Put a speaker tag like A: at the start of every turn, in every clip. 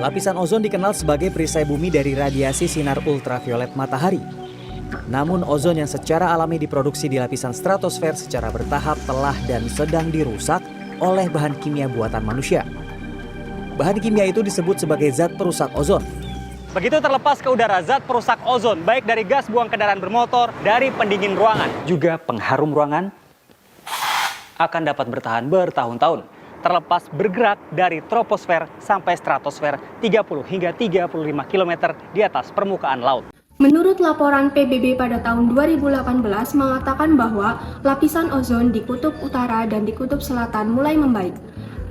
A: Lapisan ozon dikenal sebagai perisai bumi dari radiasi sinar ultraviolet matahari. Namun ozon yang secara alami diproduksi di lapisan stratosfer secara bertahap telah dan sedang dirusak oleh bahan kimia buatan manusia. Bahan kimia itu disebut sebagai zat perusak ozon.
B: Begitu terlepas ke udara zat perusak ozon, baik dari gas buang kendaraan bermotor, dari pendingin ruangan, juga pengharum ruangan, akan dapat bertahan bertahun-tahun. Terlepas bergerak dari troposfer sampai stratosfer 30 hingga 35 km di atas permukaan laut.
C: Menurut laporan PBB pada tahun 2018 mengatakan bahwa lapisan ozon di kutub utara dan di kutub selatan mulai membaik.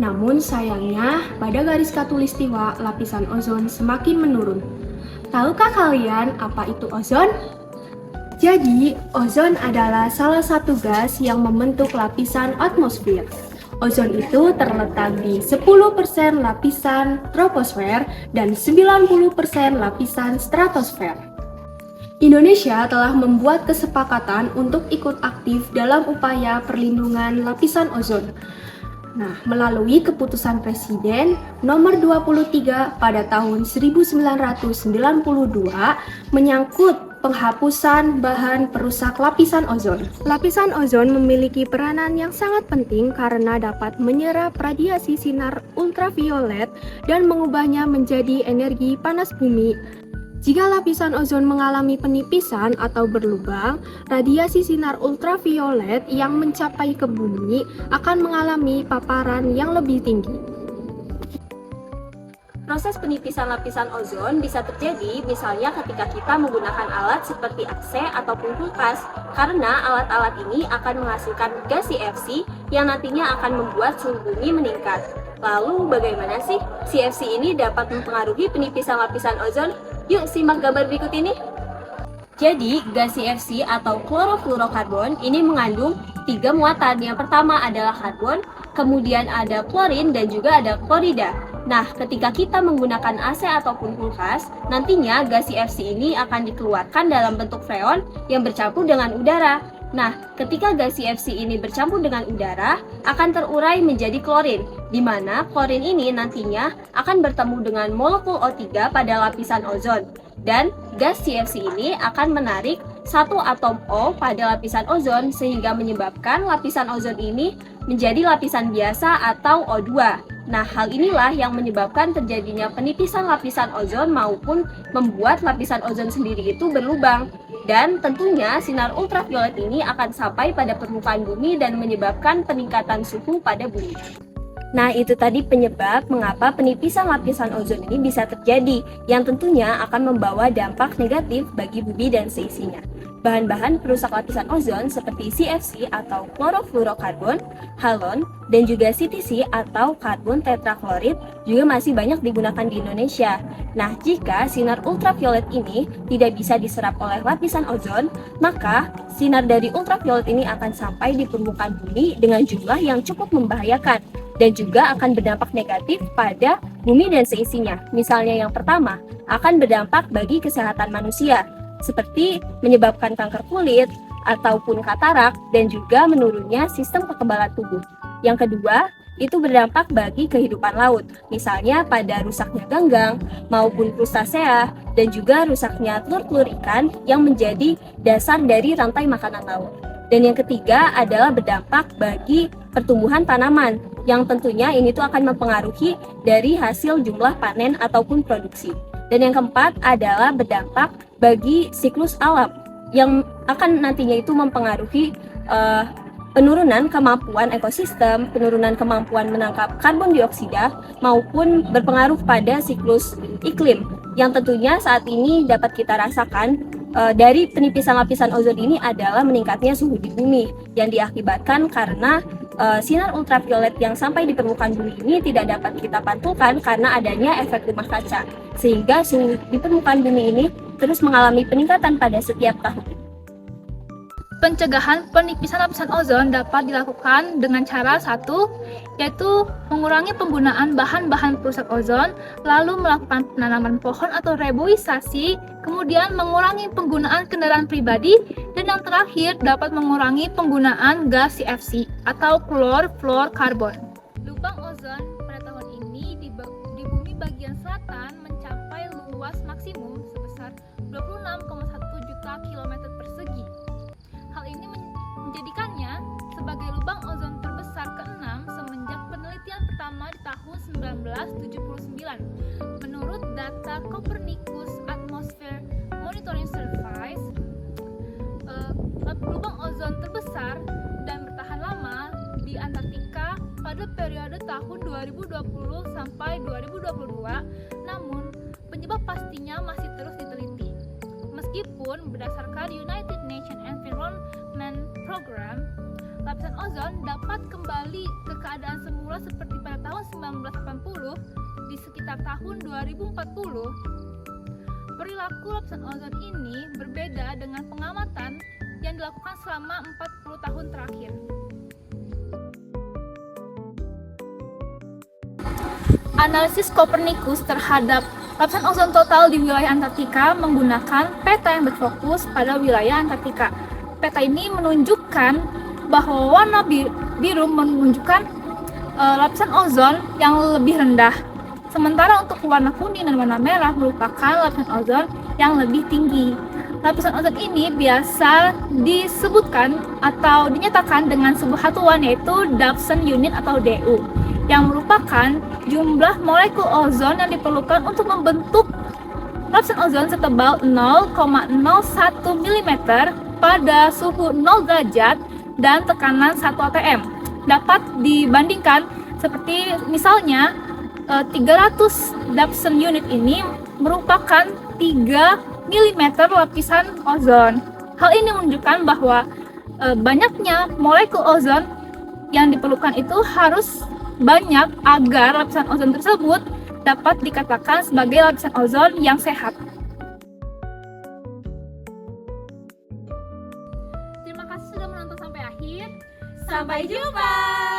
C: Namun sayangnya pada garis khatulistiwa lapisan ozon semakin menurun. Tahukah kalian apa itu ozon? Jadi, ozon adalah salah satu gas yang membentuk lapisan atmosfer. Ozon itu terletak di 10% lapisan troposfer dan 90% lapisan stratosfer. Indonesia telah membuat kesepakatan untuk ikut aktif dalam upaya perlindungan lapisan ozon. Nah, melalui keputusan Presiden nomor 23 pada tahun 1992 menyangkut penghapusan bahan perusak lapisan ozon. Lapisan ozon memiliki peranan yang sangat penting karena dapat menyerap radiasi sinar ultraviolet dan mengubahnya menjadi energi panas bumi. Jika lapisan ozon mengalami penipisan atau berlubang, radiasi sinar ultraviolet yang mencapai ke bumi akan mengalami paparan yang lebih tinggi. Proses penipisan lapisan ozon bisa terjadi misalnya ketika kita menggunakan alat seperti AC ataupun kulkas, karena alat-alat ini akan menghasilkan gas CFC yang nantinya akan membuat suhu bumi meningkat. Lalu bagaimana sih CFC ini dapat mempengaruhi penipisan lapisan ozon? Yuk simak gambar berikut ini. Jadi, gas CFC atau klorofluorokarbon ini mengandung 3 muatan. Yang pertama adalah karbon, kemudian ada klorin dan juga ada klorida. Nah, ketika kita menggunakan AC ataupun kulkas, nantinya gas CFC ini akan dikeluarkan dalam bentuk freon yang bercampur dengan udara. Nah, ketika gas CFC ini bercampur dengan udara, akan terurai menjadi klorin, di mana klorin ini nantinya akan bertemu dengan molekul O3 pada lapisan ozon. Dan gas CFC ini akan menarik satu atom O pada lapisan ozon sehingga menyebabkan lapisan ozon ini menjadi lapisan biasa atau O2. Nah, hal inilah yang menyebabkan terjadinya penipisan lapisan ozon maupun membuat lapisan ozon sendiri itu berlubang. Dan tentunya sinar ultraviolet ini akan sampai pada permukaan bumi dan menyebabkan peningkatan suhu pada bumi. Nah, itu tadi penyebab mengapa penipisan lapisan ozon ini bisa terjadi, yang tentunya akan membawa dampak negatif bagi bumi dan seisinya. Bahan-bahan perusak lapisan ozon seperti CFC atau klorofluorokarbon, halon, dan juga CTC atau karbon tetraklorid juga masih banyak digunakan di Indonesia. Nah, jika sinar ultraviolet ini tidak bisa diserap oleh lapisan ozon, maka sinar dari ultraviolet ini akan sampai di permukaan bumi dengan jumlah yang cukup membahayakan dan juga akan berdampak negatif pada bumi dan seisinya. Misalnya yang pertama, akan berdampak bagi kesehatan manusia, seperti menyebabkan kanker kulit ataupun katarak dan juga menurunnya sistem kekebalan tubuh. Yang kedua, itu berdampak bagi kehidupan laut, misalnya pada rusaknya ganggang maupun crustacea dan juga rusaknya telur-telur ikan yang menjadi dasar dari rantai makanan laut. Dan yang ketiga adalah berdampak bagi pertumbuhan tanaman, yang tentunya ini tuh akan mempengaruhi dari hasil jumlah panen ataupun produksi. Dan yang keempat adalah berdampak bagi siklus alam yang akan nantinya itu mempengaruhi penurunan kemampuan ekosistem, penurunan kemampuan menangkap karbon dioksida, maupun berpengaruh pada siklus iklim yang tentunya saat ini dapat kita rasakan dari penipisan lapisan ozon ini adalah meningkatnya suhu di bumi yang diakibatkan karena sinar ultraviolet yang sampai di permukaan bumi ini tidak dapat kita pantulkan karena adanya efek rumah kaca, sehingga suhu di permukaan bumi ini terus mengalami peningkatan pada setiap tahun.
D: Pencegahan penipisan lapisan ozon dapat dilakukan dengan cara satu, yaitu mengurangi penggunaan bahan-bahan perusak ozon, lalu melakukan penanaman pohon atau reboisasi, kemudian mengurangi penggunaan kendaraan pribadi, dan yang terakhir dapat mengurangi penggunaan gas CFC atau klorofluorokarbon. Lubang ozon pada tahun ini di bumi bagian selatan km persegi. Hal ini menjadikannya sebagai lubang ozon terbesar ke-6 semenjak penelitian pertama di tahun 1979. Menurut data Copernicus Atmosphere Monitoring Service, lubang ozon terbesar dan bertahan lama di Antartika pada periode tahun 2020 sampai 2022, namun penyebab pastinya masih terus diteliti. Meskipun berdasarkan United Nations Environment Program, lapisan ozon dapat kembali ke keadaan semula seperti pada tahun 1980 di sekitar tahun 2040. Perilaku lapisan ozon ini berbeda dengan pengamatan yang dilakukan selama 40 tahun terakhir. Analisis Copernicus terhadap lapisan ozon total di wilayah Antartika menggunakan peta yang berfokus pada wilayah Antartika. Peta ini menunjukkan bahwa warna biru menunjukkan lapisan ozon yang lebih rendah. Sementara untuk warna kuning dan warna merah merupakan lapisan ozon yang lebih tinggi. Lapisan ozon ini biasa disebutkan atau dinyatakan dengan sebuah satuan yaitu Dobson Unit atau DU, yang merupakan jumlah molekul ozon yang diperlukan untuk membentuk lapisan ozon setebal 0,01 mm pada suhu 0 derajat dan tekanan 1 atm. Dapat dibandingkan seperti misalnya 300 Dobson Unit ini merupakan 3 mm lapisan ozon. Hal ini menunjukkan bahwa banyaknya molekul ozon yang diperlukan itu harus banyak agar lapisan ozon tersebut dapat dikatakan sebagai lapisan ozon yang sehat. Terima kasih sudah menonton sampai akhir.
C: Sampai jumpa!